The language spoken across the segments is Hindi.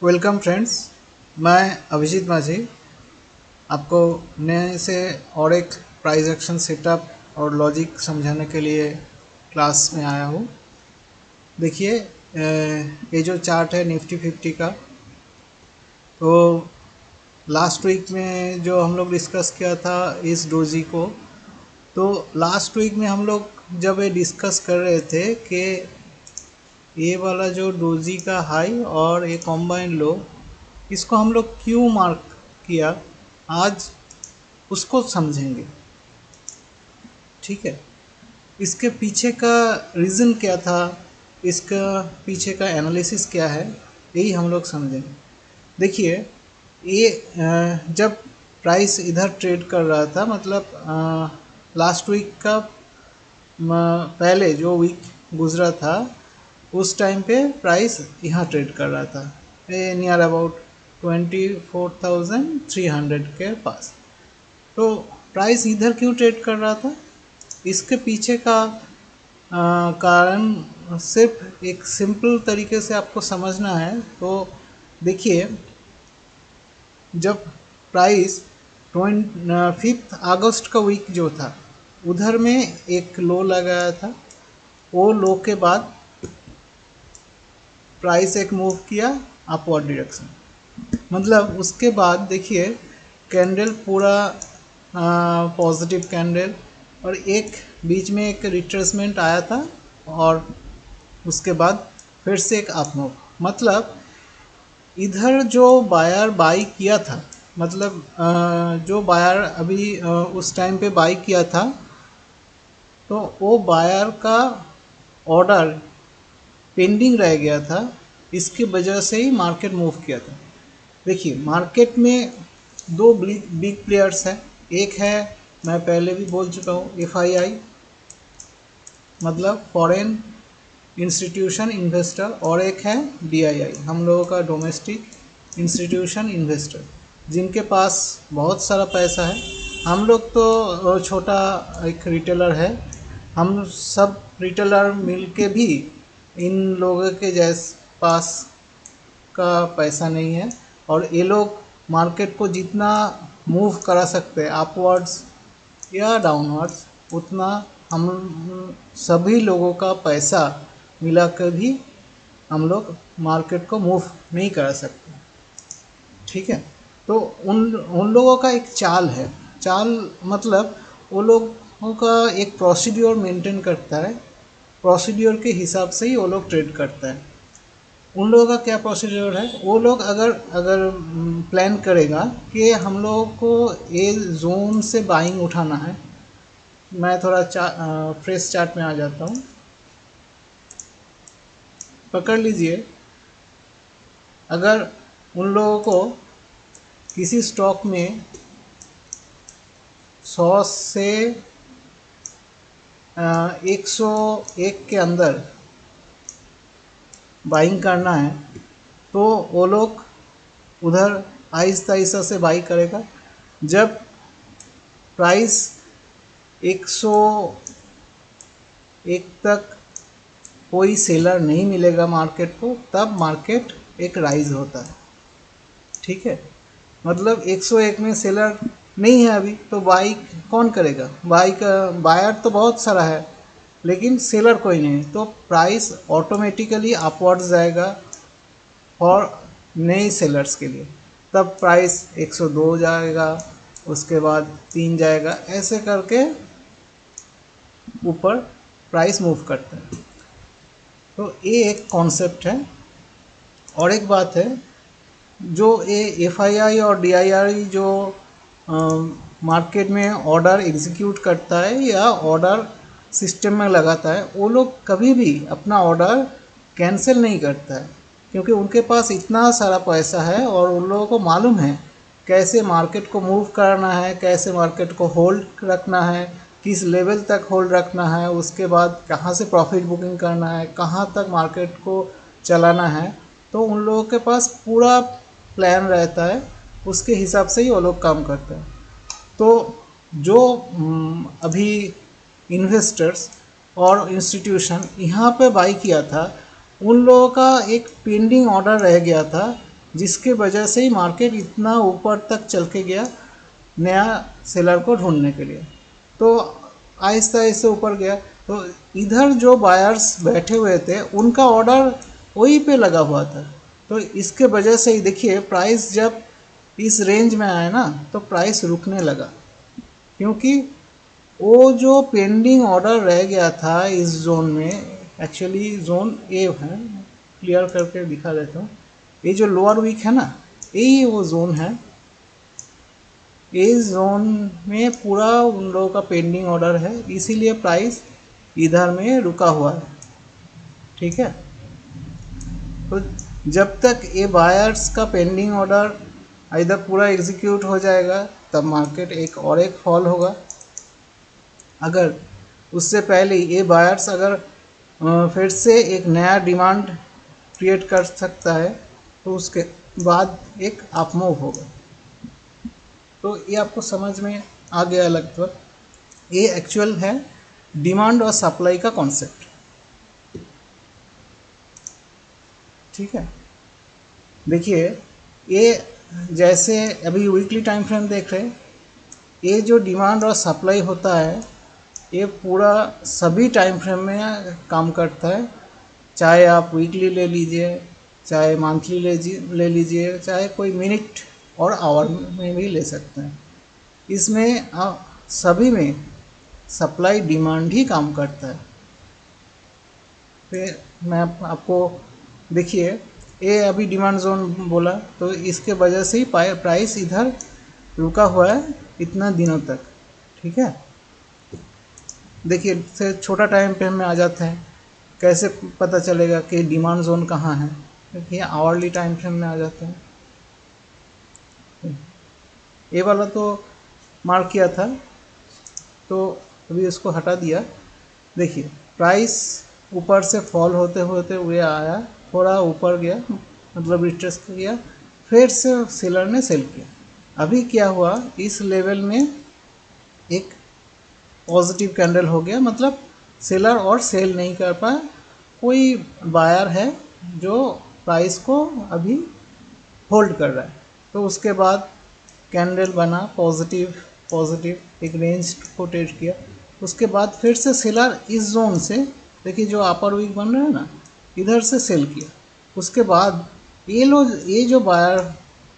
Welcome friends. मैं अभिजीत माझी आपको नए से और एक प्राइस एक्शन सेटअप और लॉजिक समझाने के लिए क्लास में आया हूँ। देखिए, ये जो चार्ट है निफ्टी 50 का, तो लास्ट वीक में जो हम लोग डिस्कस किया था इस डोजी को, तो लास्ट वीक में हम लोग जब ये डिस्कस कर रहे थे कि ये वाला जो डोजी का हाई और ये कॉम्बाइन लो, इसको हम लोग क्यों मार्क किया, आज उसको समझेंगे। ठीक है, इसके पीछे का रीज़न क्या था, इसका पीछे का एनालिसिस क्या है, यही हम लोग समझेंगे। देखिए, ये जब प्राइस इधर ट्रेड कर रहा था, मतलब लास्ट वीक का पहले जो वीक गुजरा था, उस टाइम पे प्राइस यहाँ ट्रेड कर रहा था नियर अबाउट 24,300 के पास। तो प्राइस इधर क्यों ट्रेड कर रहा था, इसके पीछे का कारण सिर्फ एक सिंपल तरीके से आपको समझना है। तो देखिए, जब प्राइस 5 अगस्त का वीक जो था, उधर में एक लो लगाया था। वो लो के बाद प्राइस एक मूव किया अपवर्ड डायरेक्शन, मतलब उसके बाद देखिए कैंडल पूरा पॉजिटिव कैंडल, और एक बीच में एक रिट्रेसमेंट आया था, और उसके बाद फिर से एक अप मूव। मतलब इधर जो बायर बाई किया था, मतलब जो बायर अभी उस टाइम पे बाई किया था, तो वो बायर का ऑर्डर पेंडिंग रह गया था। इसकी वजह से ही मार्केट मूव किया था। देखिए, मार्केट में दो बिग प्लेयर्स हैं। एक है, मैं पहले भी बोल चुका हूँ, FII मतलब फॉरेन इंस्टीट्यूशन इन्वेस्टर, और एक है DII, हम लोगों का डोमेस्टिक इंस्टीट्यूशन इन्वेस्टर, जिनके पास बहुत सारा पैसा है। हम लोग तो छोटा एक रिटेलर है, हम सब रिटेलर मिल के भी इन लोगों के जैसे पास का पैसा नहीं है, और ये लोग मार्केट को जितना मूव करा सकते हैं अपवर्ड्स या डाउनवर्ड्स, उतना हम सभी लोगों का पैसा मिलाकर भी हम लोग मार्केट को मूव नहीं करा सकते। ठीक है, तो उन उन लोगों का एक चाल है। चाल मतलब वो लोगों का एक प्रोसीड्योर मेंटेन करता है, प्रोसीड्योर के हिसाब से ही वो लोग ट्रेड करता है। उन लोगों का क्या प्रोसीजर है, वो लोग अगर अगर प्लान करेगा कि हम लोगों को ये जोन से बाइंग उठाना है। मैं थोड़ा फ्रेश चार्ट में आ जाता हूँ, पकड़ लीजिए। अगर उन लोगों को किसी स्टॉक में 100 से 101 के अंदर बाइंग करना है, तो वो लोग उधर आहिस्ता आहिस्ता से बाई करेगा। जब प्राइस 101 तक कोई सेलर नहीं मिलेगा मार्केट को, तब मार्केट एक राइज होता है। ठीक है, मतलब 101 में सेलर नहीं है अभी, तो बाई कौन करेगा? बाई का बायर तो बहुत सारा है, लेकिन सेलर कोई नहीं, तो प्राइस ऑटोमेटिकली अपवर्ड्स जाएगा और नए सेलर्स के लिए। तब प्राइस 102 जाएगा, उसके बाद 3 जाएगा, ऐसे करके ऊपर प्राइस मूव करता है। तो ये एक कॉन्सेप्ट है। और एक बात है, जो ये FII और DII जो मार्केट में ऑर्डर एग्जीक्यूट करता है या ऑर्डर सिस्टम में लगाता है, वो लोग कभी भी अपना ऑर्डर कैंसिल नहीं करता है, क्योंकि उनके पास इतना सारा पैसा है और उन लोगों को मालूम है कैसे मार्केट को मूव करना है, कैसे मार्केट को होल्ड रखना है, किस लेवल तक होल्ड रखना है, उसके बाद कहाँ से प्रॉफिट बुकिंग करना है, कहाँ तक मार्केट को चलाना है। तो उन लोगों के पास पूरा प्लान रहता है, उसके हिसाब से ही वो लोग काम करते हैं। तो जो अभी इन्वेस्टर्स और इंस्टीट्यूशन यहाँ पे बाई किया था, उन लोगों का एक पेंडिंग ऑर्डर रह गया था, जिसके वजह से ही मार्केट इतना ऊपर तक चल के गया नया सेलर को ढूंढने के लिए। तो आहिस्ता आहिस्ता ऊपर गया, तो इधर जो बायर्स बैठे हुए थे उनका ऑर्डर वहीं पे लगा हुआ था। तो इसके वजह से ही देखिए प्राइस जब इस रेंज में आया ना तो प्राइस रुकने लगा, क्योंकि वो जो पेंडिंग ऑर्डर रह गया था इस जोन में, एक्चुअली जोन ए है, क्लियर करके दिखा देता हूँ। ये जो लोअर वीक है ना, यही वो जोन है। इस जोन में पूरा उन लोगों का पेंडिंग ऑर्डर है, इसीलिए प्राइस इधर में रुका हुआ है। ठीक है, तो जब तक ये बायर्स का पेंडिंग ऑर्डर इधर पूरा एग्जीक्यूट हो जाएगा तब मार्केट एक फॉल होगा। अगर उससे पहले ये बायर्स अगर फिर से एक नया डिमांड क्रिएट कर सकता है तो उसके बाद एक अप मूव होगा। तो ये आपको समझ में आ गया लगभग। ये एक्चुअल है डिमांड और सप्लाई का कॉन्सेप्ट। ठीक है, देखिए ये जैसे अभी वीकली टाइम फ्रेम देख रहे हैं, ये जो डिमांड और सप्लाई होता है ये पूरा सभी टाइम फ्रेम में काम करता है। चाहे आप वीकली ले लीजिए, चाहे मंथली ले लीजिए, चाहे कोई मिनट और आवर में भी ले सकते हैं। इसमें सभी में सप्लाई डिमांड ही काम करता है। फिर मैं आपको देखिए ये अभी डिमांड जोन बोला, तो इसके वजह से ही प्राइस इधर रुका हुआ है इतना दिनों तक। ठीक है, देखिए से छोटा टाइम फ्रेम में आ जाता है, कैसे पता चलेगा कि डिमांड जोन कहाँ है? देखिए आवरली टाइम फ्रेम में आ जाता है। ये वाला तो मार्क किया था तो अभी इसको हटा दिया। देखिए प्राइस ऊपर से फॉल होते होते हुए आया, थोड़ा ऊपर गया, मतलब रिट्रेस किया, फिर से सेलर ने सेल किया। अभी क्या हुआ, इस लेवल में एक पॉजिटिव कैंडल हो गया, मतलब सेलर और सेल नहीं कर पाया, कोई बायर है जो प्राइस को अभी होल्ड कर रहा है। तो उसके बाद कैंडल बना पॉजिटिव एक रेंज को टेस्ट किया। उसके बाद फिर से सेलर इस जोन से, देखिए जो अपर वीक बन रहा है ना, इधर से सेल किया। उसके बाद ये जो बायर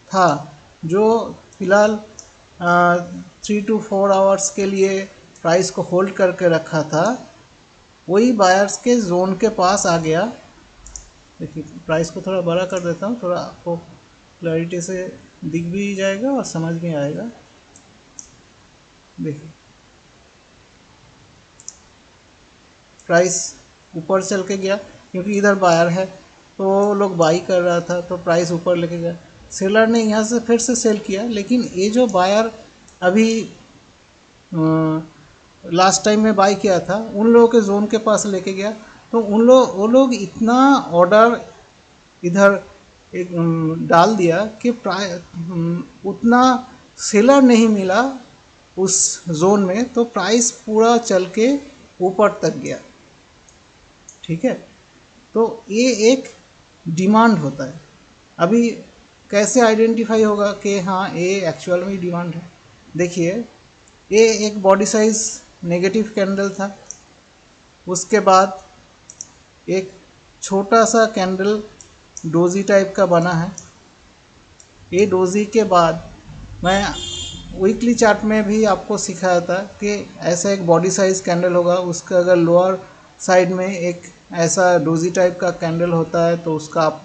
था जो फिलहाल 3 to 4 आवर्स के लिए प्राइस को होल्ड करके रखा था, वही बायर्स के जोन के पास आ गया। देखिए प्राइस को थोड़ा बड़ा कर देता हूँ, थोड़ा आपको क्लैरिटी से दिख भी जाएगा और समझ में आएगा। देखिए प्राइस ऊपर चल के गया, क्योंकि इधर बायर है तो लोग बाई कर रहा था, तो प्राइस ऊपर लेके गया। सेलर ने यहाँ से फिर से सेल किया, लेकिन ये जो बायर अभी लास्ट टाइम में बाई किया था उन लोगों के जोन के पास लेके गया। तो वो लोग इतना ऑर्डर इधर एक डाल दिया कि उतना सेलर नहीं मिला उस जोन में, तो प्राइस पूरा चल के ऊपर तक गया। ठीक है, तो ये एक डिमांड होता है। अभी कैसे आइडेंटिफाई होगा कि हाँ ये एक्चुअल में डिमांड है? देखिए ये एक बॉडी साइज नेगेटिव कैंडल था, उसके बाद एक छोटा सा कैंडल डोजी टाइप का बना है। ये डोजी के बाद मैं वीकली चार्ट में भी आपको सिखाया था कि ऐसा एक बॉडी साइज कैंडल होगा, उसका अगर लोअर साइड में एक ऐसा डोजी टाइप का कैंडल होता है तो उसका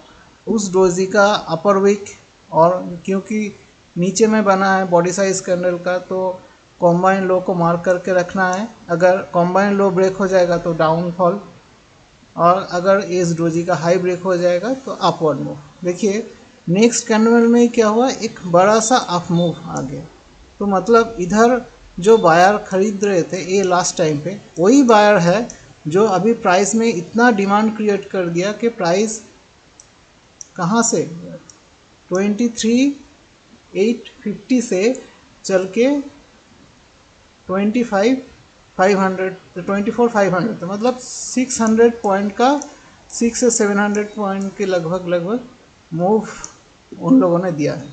उस डोजी का अपर वीक, और क्योंकि नीचे में बना है बॉडी साइज कैंडल का, तो कॉम्बाइन लो को मार्क करके रखना है। अगर कॉम्बाइन लो ब्रेक हो जाएगा तो डाउनफॉल, और अगर इस डोजी का हाई ब्रेक हो जाएगा तो अपवर्ड मूव। देखिए नेक्स्ट कैंडल में क्या हुआ, एक बड़ा सा अप मूव आ गया। तो मतलब इधर जो बायर खरीद रहे थे ये लास्ट टाइम पे, वही बायर है जो अभी प्राइस में इतना डिमांड क्रिएट कर दिया कि प्राइस कहाँ से 23,850 से चल के 24,500 तो मतलब 600 पॉइंट का 600 से 700 पॉइंट के लगभग मूव उन लोगों ने दिया है।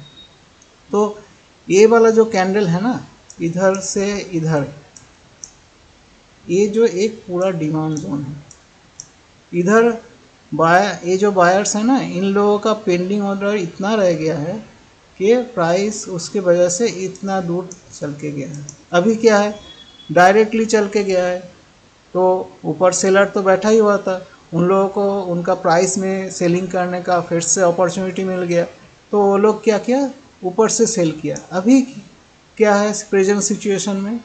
तो ये वाला जो कैंडल है ना, इधर से इधर, ये जो एक पूरा डिमांड जोन है। इधर ये जो बायर्स है ना, इन लोगों का पेंडिंग ऑर्डर इतना रह गया है कि प्राइस उसके वजह से इतना दूर चल के गया है। अभी क्या है, डायरेक्टली चल के गया है, तो ऊपर सेलर तो बैठा ही हुआ था, उन लोगों को उनका प्राइस में सेलिंग करने का फिर से अपॉर्चुनिटी मिल गया, तो वो लोग क्या किया, ऊपर से सेल किया। अभी क्या है प्रेजेंट सिचुएशन में,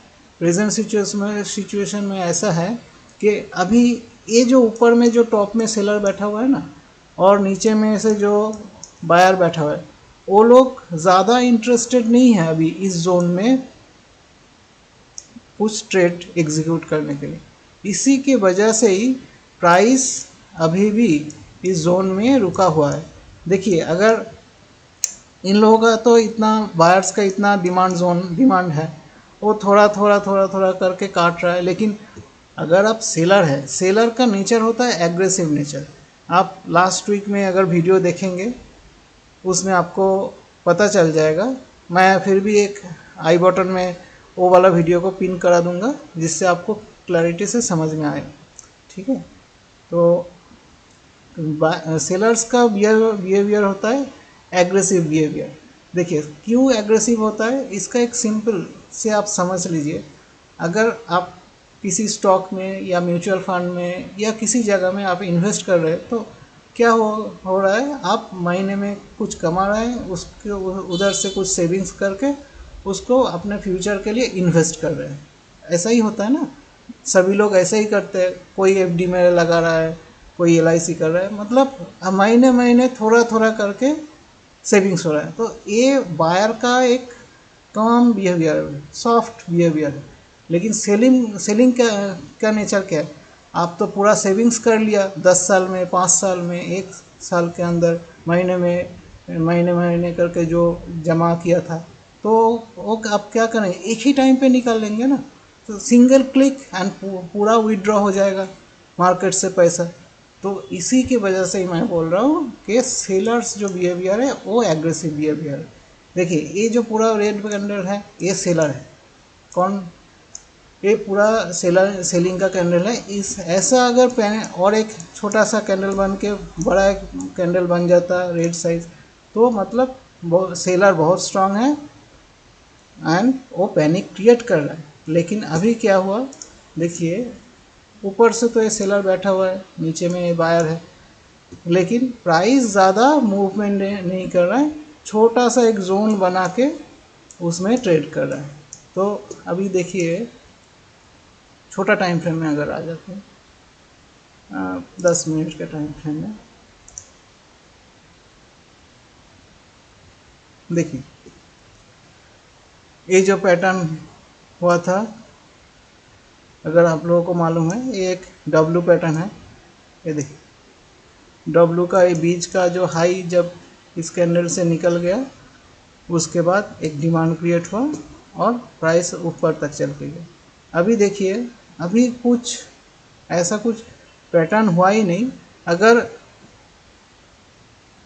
सिचुएशन में ऐसा है कि अभी ये जो ऊपर में जो टॉप में सेलर बैठा हुआ है ना, और नीचे में से जो बायर बैठा हुआ है, वो लोग ज़्यादा इंटरेस्टेड नहीं है अभी इस जोन में कुछ ट्रेड एग्जीक्यूट करने के लिए। इसी के वजह से ही प्राइस अभी भी इस जोन में रुका हुआ है। देखिए, अगर इन लोगों का तो इतना, बायर्स का इतना डिमांड है, वो थोड़ा थोड़ा थोड़ा थोड़ा करके काट रहा है। लेकिन अगर आप सेलर है, सेलर का नेचर होता है एग्रेसिव नेचर। आप लास्ट वीक में अगर वीडियो देखेंगे उसमें आपको पता चल जाएगा। मैं फिर भी एक आई बटन में वो वाला वीडियो को पिन करा दूंगा, जिससे आपको क्लैरिटी से समझ में आए। ठीक है, तो सेलर्स का बिहेवियर होता है एग्रेसिव बिहेवियर। देखिए क्यों एग्रेसिव होता है, इसका एक सिंपल से आप समझ लीजिए। अगर आप किसी स्टॉक में या म्यूचुअल फंड में या किसी जगह में आप इन्वेस्ट कर रहे हैं, तो क्या हो रहा है, आप महीने में कुछ कमा रहे हैं, उसके उधर से कुछ सेविंग्स करके उसको अपने फ्यूचर के लिए इन्वेस्ट कर रहे हैं। ऐसा ही होता है ना, सभी लोग ऐसे ही करते हैं। कोई एफडी में लगा रहा है, कोई एलआईसी कर रहा है, मतलब महीने महीने थोड़ा थोड़ा करके सेविंग्स हो रहा है। तो ये बायर का एक काम बिहेवियर है, सॉफ्ट बिहेवियर है। लेकिन सेलिंग का नेचर क्या है, आप तो पूरा सेविंग्स कर लिया 10 साल में, 5 साल में, 1 साल के अंदर, महीने महीने करके जो जमा किया था, तो वो आप क्या करें, एक ही टाइम पे निकाल लेंगे ना। तो सिंगल क्लिक एंड पूरा विड्रॉ हो जाएगा मार्केट से पैसा। तो इसी की वजह से ही मैं बोल रहा हूँ कि सेलर्स जो बिहेवियर है वो एग्रेसिव बिहेवियर है। देखिए ये जो पूरा रेड कैंडल है, ये सेलर है। कौन, ये पूरा सेलिंग का कैंडल है। इस ऐसा अगर और एक छोटा सा कैंडल बन के बड़ा एक कैंडल बन जाता रेड साइज, तो मतलब सेलर बहुत स्ट्रांग है एंड वो पैनिक क्रिएट कर रहा है। लेकिन अभी क्या हुआ, देखिए ऊपर से तो ये सेलर बैठा हुआ है, नीचे में ये बायर है, लेकिन प्राइस ज़्यादा मूवमेंट नहीं कर रहा है, छोटा सा एक जोन बना के उसमें ट्रेड कर रहा है। तो अभी देखिए छोटा टाइम फ्रेम में अगर आ जाते हैं, 10 मिनट के टाइम फ्रेम में देखिए, ये जो पैटर्न हुआ था, अगर आप लोगों को मालूम है, ये एक डब्लू पैटर्न है। ये देखिए डब्लू का ये बीच का जो हाई जब इस कैंडल से निकल गया, उसके बाद एक डिमांड क्रिएट हुआ और प्राइस ऊपर तक चल के गया। अभी देखिए, अभी कुछ ऐसा कुछ पैटर्न हुआ ही नहीं। अगर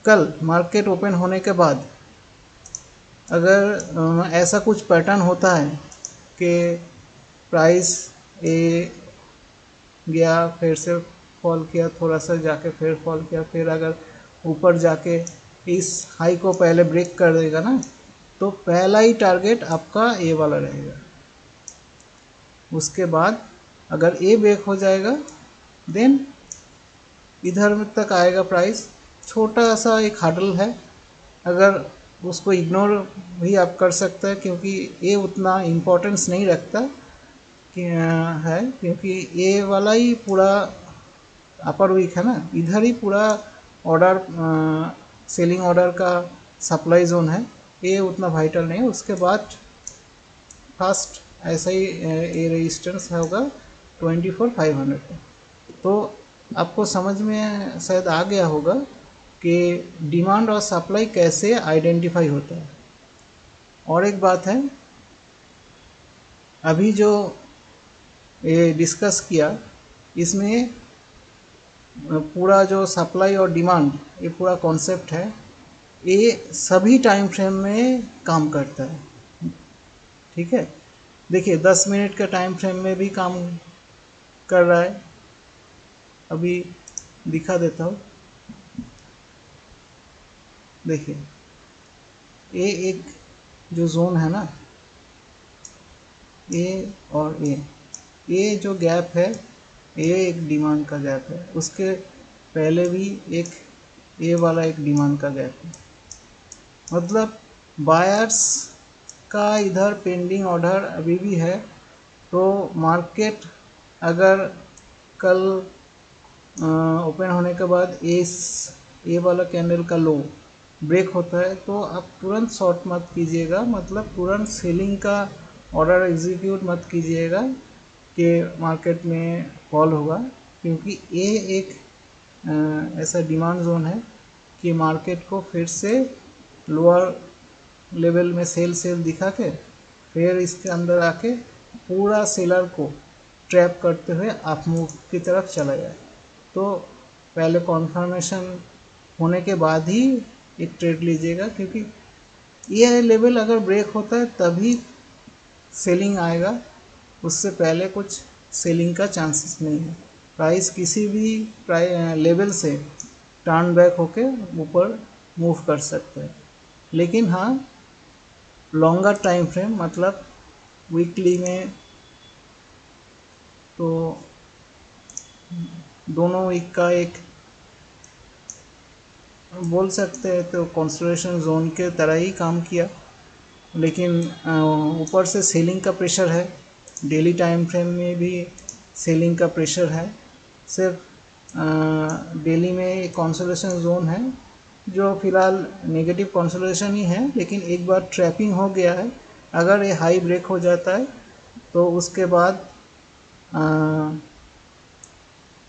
कल मार्केट ओपन होने के बाद अगर ऐसा कुछ पैटर्न होता है कि प्राइस ए गया, फिर से फॉल किया, थोड़ा सा जाके फिर फॉल किया, फिर अगर ऊपर जाके इस हाई को पहले ब्रेक कर देगा ना, तो पहला ही टारगेट आपका ए वाला रहेगा। उसके बाद अगर ए ब्रेक हो जाएगा, देन इधर तक आएगा प्राइस। छोटा सा एक हडल है, अगर उसको इग्नोर भी आप कर सकते हैं, क्योंकि ये उतना इम्पोर्टेंस नहीं रखता है, क्योंकि ये वाला ही पूरा अपर वीक है ना, इधर ही पूरा ऑर्डर सेलिंग ऑर्डर का सप्लाई जोन है, ये उतना वाइटल नहीं है। उसके बाद फर्स्ट ऐसा ही ये रेजिस्टेंस होगा 24,500। तो आपको समझ में शायद आ गया होगा कि डिमांड और सप्लाई कैसे आइडेंटिफाई होता है। और एक बात है, अभी जो ये डिस्कस किया, इसमें पूरा जो सप्लाई और डिमांड, ये पूरा कॉन्सेप्ट है, ये सभी टाइम फ्रेम में काम करता है। ठीक है, देखिए 10 मिनट का टाइम फ्रेम में भी काम कर रहा है। अभी दिखा देता हूँ, देखिए ये एक जो जोन है ना, ए और ए जो गैप है, ये एक डिमांड का गैप है। उसके पहले भी एक ए वाला एक डिमांड का गैप है। मतलब बायर्स का इधर पेंडिंग ऑर्डर अभी भी है। तो मार्केट अगर कल ओपन होने के बाद ए वाला कैंडल का लो ब्रेक होता है तो आप तुरंत शॉर्ट मत कीजिएगा, मतलब तुरंत सेलिंग का ऑर्डर एग्जीक्यूट मत कीजिएगा कि मार्केट में फॉल होगा, क्योंकि ये एक ऐसा डिमांड जोन है कि मार्केट को फिर से लोअर लेवल में सेल दिखा के फिर इसके अंदर आके पूरा सेलर को ट्रैप करते हुए अप मूव की तरफ चला जाए। तो पहले कॉन्फर्मेशन होने के बाद ही एक ट्रेड लीजिएगा, क्योंकि ये लेवल अगर ब्रेक होता है तभी सेलिंग आएगा, उससे पहले कुछ सेलिंग का चांसेस नहीं है। प्राइस किसी भी लेवल से टर्न बैक होके ऊपर मूव कर सकते हैं। लेकिन हाँ, लॉन्गर टाइम फ्रेम मतलब वीकली में तो दोनों वीक का एक बोल सकते हैं तो कंसोलिडेशन जोन के तरह ही काम किया, लेकिन ऊपर से सेलिंग का प्रेशर है। डेली टाइम फ्रेम में भी सेलिंग का प्रेशर है। सिर्फ डेली में एक कंसोलिडेशन जोन है जो फिलहाल नेगेटिव कंसोलिडेशन ही है, लेकिन एक बार ट्रैपिंग हो गया है। अगर ये हाई ब्रेक हो जाता है तो उसके बाद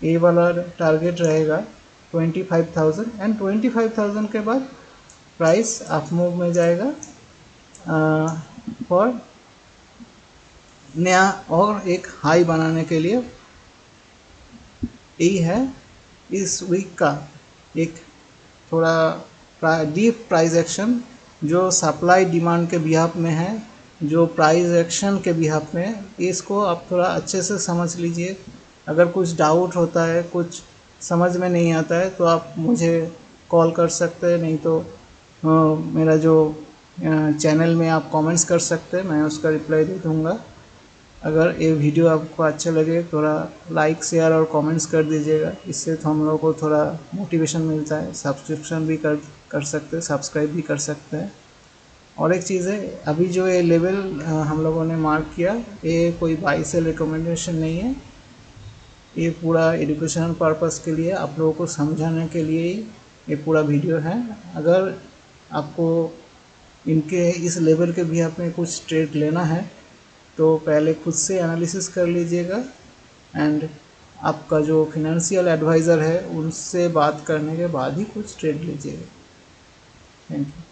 ए वाला टारगेट रहेगा 25,000 एंड 25,000 के बाद प्राइस अप मूव में जाएगा फॉर नया और एक हाई बनाने के लिए। यही है इस वीक का एक थोड़ा डीप प्राइस एक्शन जो सप्लाई डिमांड के बिहाफ में है, जो प्राइस एक्शन के बिहाफ में है। इसको आप थोड़ा अच्छे से समझ लीजिए। अगर कुछ डाउट होता है, कुछ समझ में नहीं आता है तो आप मुझे कॉल कर सकते हैं, नहीं तो मेरा जो चैनल में आप कमेंट्स कर सकते हैं, मैं उसका रिप्लाई दे दूँगा। अगर ये वीडियो आपको अच्छा लगे थोड़ा लाइक शेयर और कमेंट्स कर दीजिएगा, इससे तो हम लोगों को थोड़ा मोटिवेशन मिलता है। सब्सक्रिप्शन भी कर सकते हैं, सब्सक्राइब भी कर सकते हैं। और एक चीज़ है, अभी जो ये लेवल हम लोगों ने मार्क किया, ये कोई बाई सेल रिकमेंडेशन नहीं है। ये पूरा एजुकेशनल पर्पस के लिए, आप लोगों को समझाने के लिए ही ये पूरा वीडियो है। अगर आपको इनके इस लेवल के भी आपने कुछ ट्रेड लेना है तो पहले खुद से एनालिसिस कर लीजिएगा एंड आपका जो फिनेंशियल एडवाइज़र है उनसे बात करने के बाद ही कुछ ट्रेड लीजिएगा। Thank you.